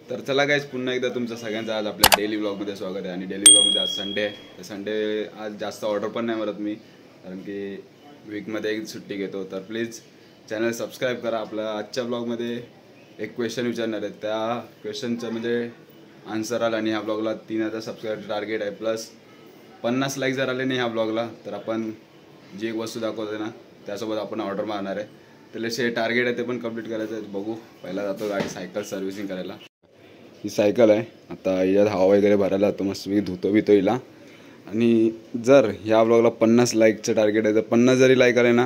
तर चला गाईज, पुन्हा एकदा तुमचं सगळ्यांचं आज आपल्या डेली व्लॉगमध्ये स्वागत आहे. आणि डेली व्लॉगमध्ये आज संडे आहे. तर संडे आज जास्त ऑर्डर पण नाही मारत मी, कारण की वीकमध्ये एक सुट्टी घेतो. तर प्लीज चॅनल सबस्क्राईब करा. आपल्या आजच्या ब्लॉगमध्ये एक क्वेश्चन विचारणार आहे. त्या क्वेश्चनचं म्हणजे आन्सर आला आणि ह्या ब्लॉगला 3000 सबस्क्राईब टार्गेट आहे. प्लस 50 लाईक जर आले नाही ह्या ब्लॉगला, तर आपण जी एक वस्तू दाखवते ना त्यासोबत आपण ऑर्डर मारणार आहे. त्याला जे टार्गेट आहे ते पण कंप्लीट करायचं आहे. बघू. पहिला जातो गाडी सायकल सर्व्हिसिंग करायला. ही सायकल आहे. आता यात हवा वगैरे भरायला जातो, मस्त मी धुतो बितो हिला. आणि जर ह्या ब्लॉगला 50 लाईकचं टार्गेट आहे, तर 50 जरी लाईक आले ना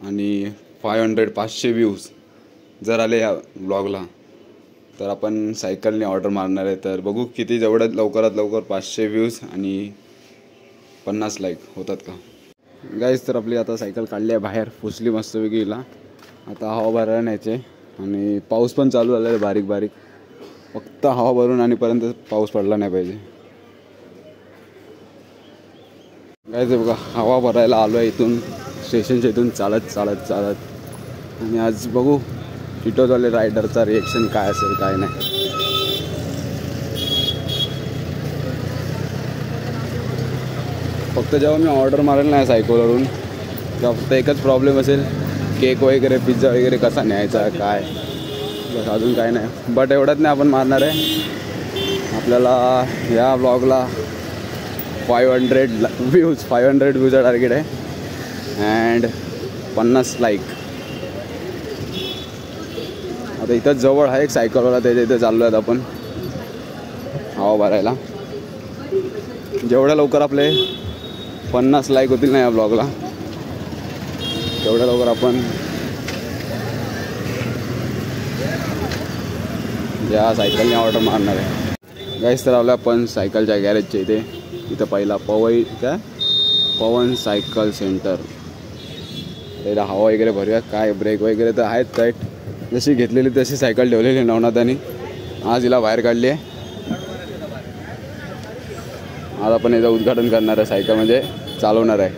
आणि 500 व्ह्यूज जर आले ह्या ब्लॉगला, तर आपण सायकलने ऑर्डर मारणार आहे. तर बघू किती जेवढ्यात लवकरात लवकर 500 व्ह्यूज आणि 50 लाईक होतात का गाईज. तर आपली आता सायकल काढली आहे बाहेर, पुसली मस्तपैकी हिला. आता हवा भरायला न्यायचे आणि पाऊस पण चालू झाला आहे बारीक बारीक. फक्त हवा भरून आणि पर्यंत पाऊस पडला नाही पाहिजे. गाईज बघा, हवा भरायला आलो आहे इथून स्टेशनच्या इथून चालत. आणि आज बघू टिटोजवाले रायडरचा रिएक्शन काय असेल काय नाही. फक्त जेव्हा मी ऑर्डर मारेल नाही सायकलवरून, तेव्हा फक्त एकच प्रॉब्लेम असेल, केक वगैरे पिझ्झा वगैरे कसा न्यायचा काय, बस अजून काय नाही. बट एवढंच नाही आपण मारणार आहे. आपल्याला या ब्लॉगला 500 व्ह्यूजचा टार्गेट आहे अँड 50 लाईक. आता इथं जवळ आहे एक सायकलवाला, त्याच्या इथे चाललो आहेत आपण हवा भरायला. जेवढ्या लवकर आपले 50 लाईक होतील ना या ब्लॉगला, तेवढ्या लवकर आपण या सायकलने ऑर्डर मारणार आहे. गाईस, तर आलो आपण सायकलच्या गॅरेजच्या इथं पहिला पवन सायकल सेंटर. त्याला हवा वगैरे भरूया. काय ब्रेक वगैरे तर आहेत टाईट. जशी घेतलेली तशी सायकल ठेवलेली नवनाथानी. आज हिला बाहेर काढली आहे. आज आपण याचं उद्घाटन करणार आहे. सायकल म्हणजे चालवणार आहे.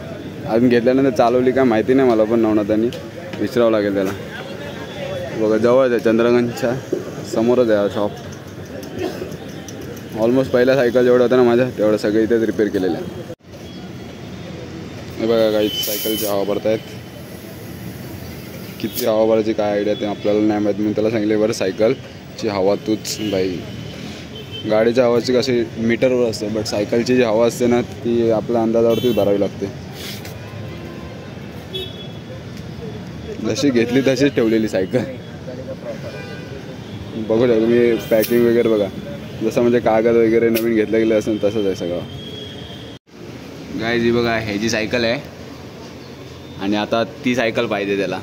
अजून घेतल्यानंतर चालवली काय माहिती नाही मला, पण नवनाथानी विचारावं लागेल त्याला. बघा, जवळच आहे, चंद्रगंजच्या समोरच आहे शॉप. ऑलमोस्ट पहिल्या सायकल जेवढं होतं ना माझ्या, तेवढं सगळं इथेच रिपेअर केलेलं आहे. हे बघा, काही सायकलची हवा भरतायत. किती हवा भरायची काय आयडिया ते आपल्याला नाही माहीत. मी त्याला सांगितले, बरं सायकलची हवा तूच बाई. गाडीच्या हवाची कशी मीटरवर असते, बट सायकलची जी हवा असते ना ती आपल्या अंदाजावरतीच भरावी लागते. जशी घेतली तशीच ठेवलेली सायकल. बघू शकतो मी पॅकिंग वगैरे बघा, जसं म्हणजे कागद वगैरे नवीन घेतलं गेलं असेल तसंच आहे सगळं. गाईज ही बघा, ह्याची सायकल आहे आणि आता ती सायकल पाहिजे त्याला.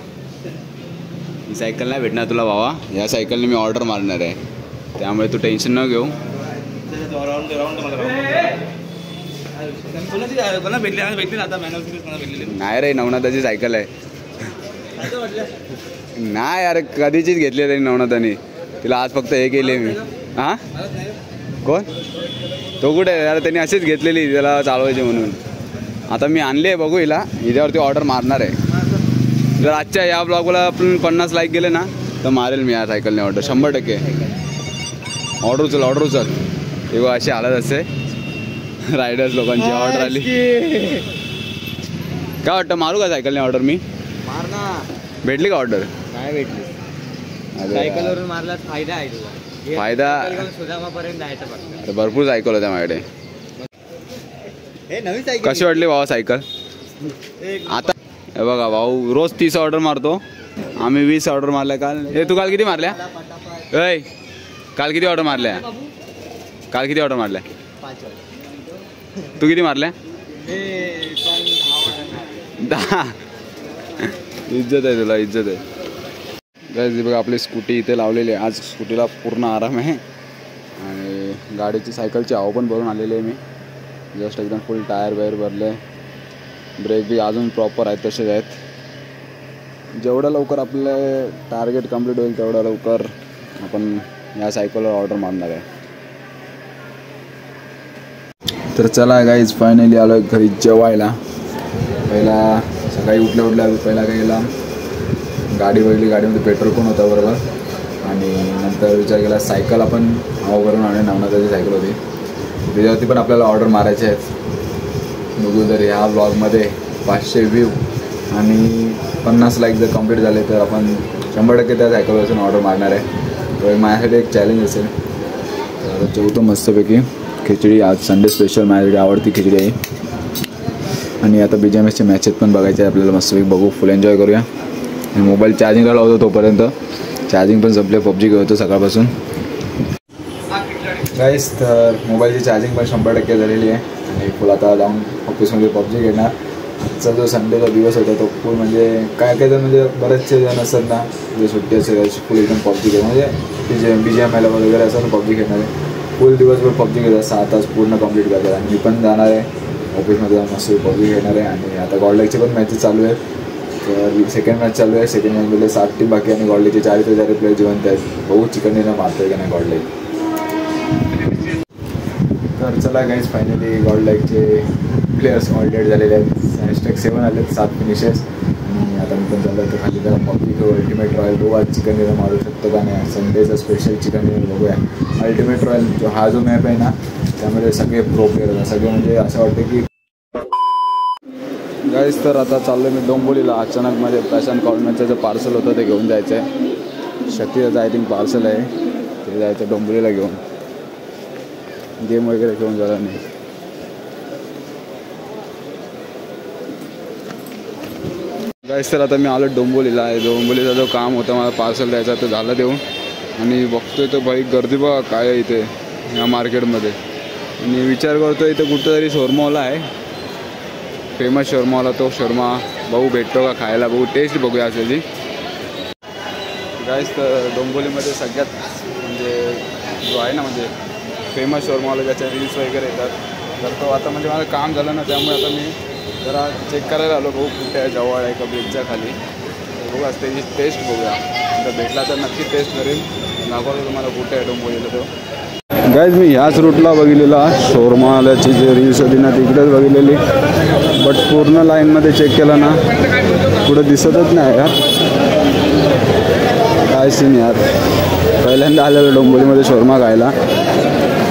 ही सायकल नाही भेटणार तुला भावा. या सायकलने मी ऑर्डर मारणार आहे, त्यामुळे तू टेन्शन न घेऊ. नाही रे, नवनाथाची सायकल आहे. नाही यार, कधीचीच घेतली आहे त्यांनी नवनाथानी. तिला आज फक्त हे केले मी. हां, कोण तो कुठे यार? त्यांनी अशीच घेतलेली त्याला चालवायची म्हणून. आता मी आणली आहे, बघू हिला. हिच्यावरती ऑर्डर मारणार आहे. जर आजच्या या ब्लॉगला आपण 50 लाईक गेले ना, तर मारेल मी या सायकलने ऑर्डर 100%. ऑर्डर उचल. तेव्हा अशी हालत असते रायडर्स लोकांची. ऑर्डर आली काय वाटतं, मारू का सायकलने ऑर्डर मी? मार ना. भेटली का ऑर्डर? काय भेटली? सायकलवरून मारला फायदा आहे तुला. फायदा सुदामापर्यंत जायचं फक्त. भरपूर सायकल होत्या माझ्याकडे. कशी वाटली भावा सायकल? आता हे बघा भाऊ, रोज 30 ऑर्डर मारतो आम्ही. 20 ऑर्डर मारल्या काल. हे तू काल किती मारल्या? ऐ, काल किती ऑर्डर मारल्या? तू किती मारल्या? 10. इज्जत आहे तुला, इज्जत आहे. गाईज बघा, आपली स्कूटी इथे लावलेली आहे. आज स्कूटीला पूर्ण आराम आहे आणि गाडीची सायकलची हवा पण भरून आलेली आहे मी. जस्ट एकदम फुल टायर वायर भरले. ब्रेक बी अजून प्रॉपर आहेत, तसेच आहेत. जेवढं लवकर आपलं टार्गेट कंप्लीट होईल तेवढं लवकर आपण या सायकलवर ऑर्डर मारणार आहे. तर चला गाईज, फायनली आलो आहे घरी जेवायला. पहिला सकाळी उठल्या पहिला काय केला, गाडी बघितली. गाडीमध्ये पेट्रोल पण होता बरोबर. आणि नंतर त्यानंतर विचार केला सायकल आपण नावावरून आणून नवनाथाची सायकल होती, त्याच्यावरती पण आपल्याला ऑर्डर मारायचे आहेत. बघू जर ह्या ब्लॉगमध्ये 500 व्ह्यू आणि 50 लाईक जर कंप्लीट झाले तर आपण 100% त्या सायकलवरून ऑर्डर मारणार आहे. तर माझ्यासाठी एक चॅलेंज असेल. तर जेवतो मस्तपैकी खिचडी, आज संडे स्पेशल माझ्यासाठी आवडती खिचडी आहे. आणि आता BGMSचे मॅचेस पण बघायचे आहे आपल्याला, मस्तपैकी बघू, फुल एन्जॉय करूया. आणि मोबाईल चार्जिंगला लावतो, तोपर्यंत चार्जिंग पण संपले, PUBG खेळतो सकाळपासून गाईस. तर मोबाईलची चार्जिंग पण 100% झालेली आहे आणि फुल आता जाऊन ऑफिसमध्ये PUBG घेणार. आजचा जो संडेचा दिवस होता तो फुल म्हणजे काय जण म्हणजे बरेचसे जण असतात ना, जे सुट्टी असेल फुल एकदम PUBG खेळ म्हणजे BGMI वगैरे असं PUBG खेळणार आहे. फुल दिवसभर PUBG खेळतात, 6 तास पूर्ण कंप्लीट करतात. आणि मी पण जाणार आहे ऑफिसमध्ये जाऊन मस्त PUBG खेळणार आहे. आणि आता गॉडलाईकचे पण मॅचेस चालू आहेत. तर सेकंड मॅच चालू आहे. सेकंड मॅचमध्ये 7 टीम बाकी आणि गॉडलाईकचे 4 प्लेयर जिवंत आहेत. बघू चिकन डिनर मारतोय का नाही गॉडलाईक. तर चला गाईज, फायनली गॉडलाईकचे प्लेयर्स ऑल डेट झालेले आहेत. #7 आले आहेत, 7 फिनिशेस. आणि आता मी पण चाललं तर खाली त्याला PUBG खेळू, अल्टिमेट रॉयल बघू आज चिकन डिनर मारू शकतो का नाही. संडेचा स्पेशल चिकन डिनर बघूया. अल्टिमेट रॉयल हा जो मॅप आहे ना, त्यामध्ये सगळे प्रो प्लेयर आहेत, सगळे म्हणजे असं वाटतं की गाईज. तर आता चाललो मी डोंबोलीला. अचानक माझे पॅशन कॉर्नरचं जे पार्सल होतं ते घेऊन जायचं आहे. शक्तीचं आय थिंक पार्सल आहे, ते जायचं डोंबोलीला घेऊन. गेम वगैरे घेऊन झाला नाही. गाईज तर आता मी आलो डोंबोलीला आहे. डोंबोलीचा जो काम होता मला पार्सल द्यायचा तो झालं देऊन. आणि बघतोय तर भाई गर्दी बघा काय आहे इथे या मार्केटमध्ये. आणि विचार करतो इथे कुठंतरी शोरमावाला आहे, फेमस शोरमावाला. तो शोरमा बघू भेटतो का खायला, बघू टेस्ट बघूया असेल. गाईज तर डोंबोलीमध्ये सगळ्यात म्हणजे जो आहे ना म्हणजे फेमस शोरमावाला ज्याच्या रील्स वगैरे येतात, तर तो आता म्हणजे माझं काम झालं ना, त्यामुळे आता मी जरा चेक करायला आलो भाऊ कुठे आहे, जवळ आहे का ब्रिजच्या खाली. बघू आज त्याची टेस्ट बघूया, जर भेटला तर नक्की टेस्ट करेल. दाखवतो तुम्हाला कुठे आहे डोंबोलीला तो. गाईज मी ह्याच रूटला बघितलेला शोरमावाल्याची जे रील्स होती ना तिकडेच बघितलेली, बट पूर्ण लाईनमध्ये चेक केला ना पुढं दिसतच नाही यार. काय सीन यार, पहिल्यांदा आलेलं डोंबोलीमध्ये शोरमा खायला.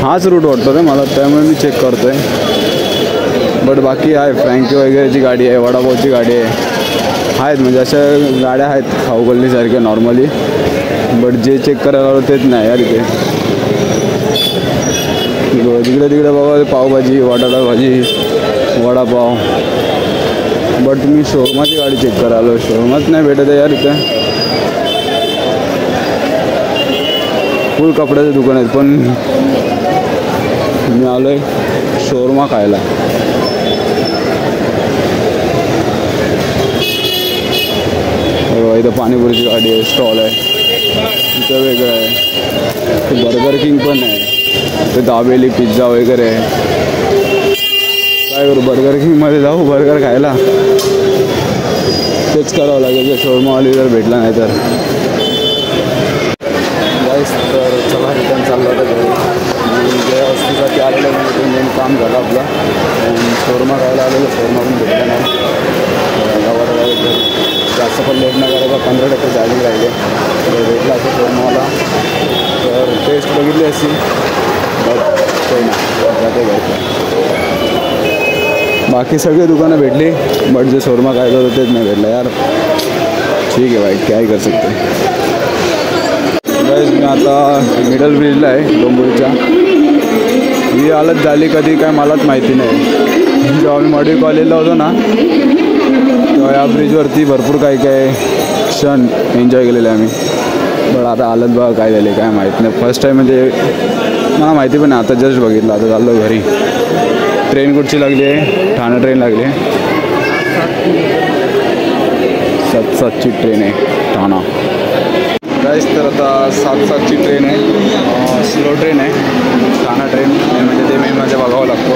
हाच रूट वाटतो रे मला, त्यामुळे मी चेक करतो आहे. बट बाकी आहे फ्रँकी वगैरेची गाडी आहे, वडापावची गाडी आहे, आहेत म्हणजे अशा गाड्या आहेत खाऊगल्लीसारख्या नॉर्मली. बट जे चेक करायला आलो तेच नाही यार इथे. तिकडे तिकडे बघा पावभाजी, बटाटा भाजी, वडापाव. बट मी शोरमाची गाडी चेक करायला आलो, शोरमाच नाही भेटत आहे यार इथे. फुल कपड्याचे दुकान आहेत पण मी आलो आहे शोरमा खायला. इथं पाणीपुरीची गाडी आहे, स्टॉल आहे. इथं वेगळं आहे, बर्गर किंग पण आहे, ते दाबेली पिझ्झा वगैरे आहे. काय करू, बर्गर किंगमध्ये जाऊ बर्गर खायला, तेच करावं लागेल जर शोरमावाली जर भेटला नाही तर. तर चला रिटर्न चाललं होतं घरी. ज्या वस्तूसाठी आलेलं म्हणजे मेन काम झालं आपलं. शोरमा खायला आलेलं, शोरमा पण भेटला नाही. जास्त पण लेट न करायचा, 15% चार्जिंग राहिले. भेटला असं शोरमाला तर टेस्ट बघितली अशी, बट काही नाही जाते घ्यायचं. बाकी सगळे दुकानं भेटली, बट जे शोरमा खायचं होतं तेच नाही भेटलं यार. ठीक आहे भाई, काय करू शकते. मी आता मिडल ब्रिजला आहे डोंबोलीच्या. ही हालत झाली कधी काय मलाच माहिती नाही. जेव्हा आम्ही मॉड्यूल कॉलेजला होतो ना तेव्हा या ब्रिजवरती भरपूर काही क्षण एन्जॉय केलेले आम्ही. पण आता हालत बघा काय झाले काय माहीत नाही. फर्स्ट टाईम म्हणजे मला माहिती पण नाही, आता जस्ट बघितलं. आता चाललो घरी. ट्रेन कुठची लागली आहे, ठाणा ट्रेन लागली आहे. 7:07ची ट्रेन आहे ठाणा. गाईस तर आता 7:07ची ट्रेन आहे, स्लो ट्रेन आहे ठाणा ट्रेन. म्हणजे ते मेन माझ्या बघावं लागतो.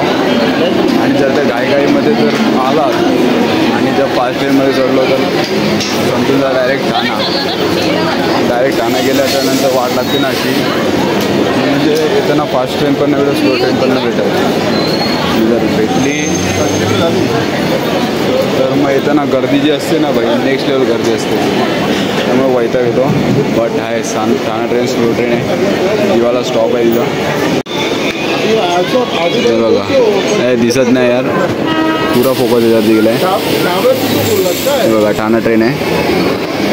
आणि जर त्या घाईघाईमध्ये जर आलात आणि जर फास्ट ट्रेनमध्ये चढलो तर समजून जा डायरेक्ट ठाणा गेल्याच्यानंतर वाट लागते ना अशी. म्हणजे येताना फास्ट ट्रेन पण नाही भेटत, स्लो ट्रेन पण नाही भेटत. जर भेटली तर मग येताना गर्दी जी असते ना भाई, नेक्स्ट लेवल गर्दी असते. त्यामुळे वैताग येतो. बट आहे ठाणा ट्रेन स्लो ट्रेन आहे. दिवाला स्टॉप आहे तिथं. बघा हे दिसत नाही यार, पुरा फोकस याच्यात दिला आहे. बघा ठाणा ट्रेन आहे.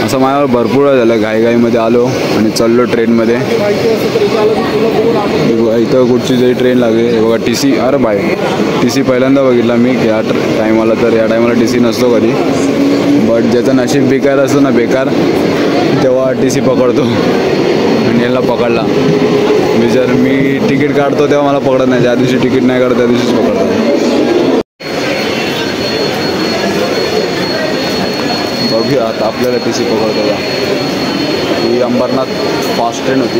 असं माझ्यावर भरपूर झालं, घाईघाईमध्ये आलो आणि चाललो ट्रेनमध्ये. इथं कुठची जरी ट्रेन लागली. हे बघा TC. अरे बाय, TC पहिल्यांदा बघितला मी या टायमाला. तर या टायमाला TC नसतो कधी. बट ज्याचं नशीब बेकार असतं ना, बेकार, तेव्हा TC पकडतो. आणि याला पकडला. मी तिकीट काढतो तेव्हा मला पकडत नाही. ज्या दिवशी तिकीट नाही काढत त्या दिवशीच पकडतो. बघूया आता आपल्याला TC पकडतो का. ही अंबरनाथ फास्ट ट्रेन होती.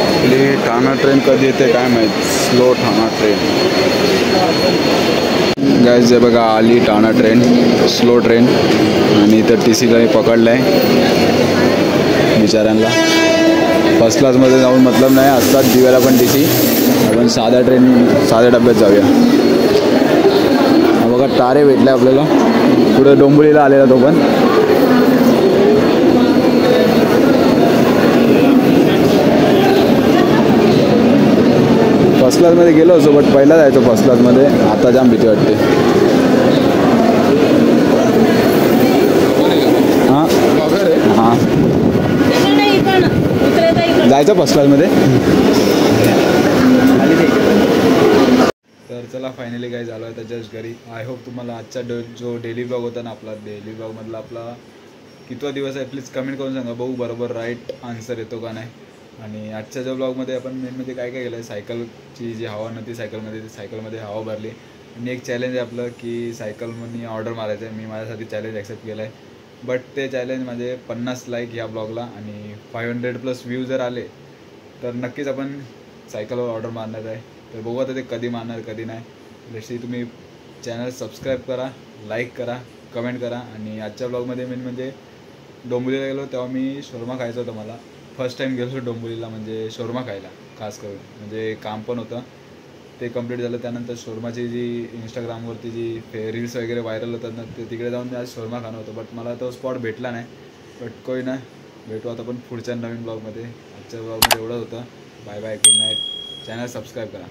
आपली ठाणा ट्रेन कधी येते काय माहीत. स्लो ठाणा ट्रेन गाईज. जे बघा आली ठाणा ट्रेन, स्लो ट्रेन. आणि इथं TCला मी पकडलं आहे बिचाऱ्यांना. फर्स्ट क्लासमध्ये जाऊन मतलब नाही. असतात दिव्याला पण TC. आपण साध्या डब्यात जाऊया. बघा तारे भेटले आपल्याला. पुढे डोंबिवलीला आलेला तो पण. फर्स्ट क्लासमध्ये गेलो असो, बट पहिला जायचो फर्स्ट क्लासमध्ये. आता जाम भीती वाटते. हां हां जायचं फर्स्ट क्लासमध्ये. तर चला फायनली काय झालं आहे तर जस्ट घरी. आय होप तुम्हाला आजचा जो डेली ब्लॉग होता ना आपला, डेली ब्लॉगमधला आपला कितवा दिवस आहे प्लीज कमेंट करून सांगा. बघू बरोबर राईट आन्सर येतो का नाही. आणि आजच्या ज्या ब्लॉगमध्ये आपण मेनमध्ये काय केलं आहे, सायकलची जी हवा नव्हती सायकलमध्ये हवा भरली. आणि एक चॅलेंज आहे आपलं की सायकलमध्ये ऑर्डर मारायचं आहे. मी माझ्यासाठी चॅलेंज ॲक्सेप्ट केलं आहे. बट ते चॅलेंज माझे 50 लाईक ह्या ब्लॉगला आणि 500+ व्ह्यू जर आले तर नक्कीच आपण सायकलवर ऑर्डर मारणार आहे. तर बघू आता ते कधी मारणार कधी नाही. जशी तुम्ही चॅनल सबस्क्राईब करा, लाईक करा, कमेंट करा. आणि आजच्या ब्लॉगमध्ये मेन म्हणजे डोंबिवलीला गेलो तेव्हा मी शोरमा खायचं होतं मला. फर्स्ट टाईम गेलो डोंबिवलीला म्हणजे शोरमा खायला खास करून. म्हणजे काम पण होतं ते कंप्लीट झालं. त्यानंतर शोरमाची जी इंस्टाग्रामवरती जी रील्स वगैरे व्हायरल होतात ना, ते तिकडे जाऊन मी आज शोरमा खाणं होतं. बट मला तो स्पॉट भेटला नाही. बट कोई नाही, भेटू आता पण पुढच्या नवीन ब्लॉगमध्ये. आजच्या ब्लॉगमध्ये एवढंच होतं. Bye bye, good night. Channel subscribe करा.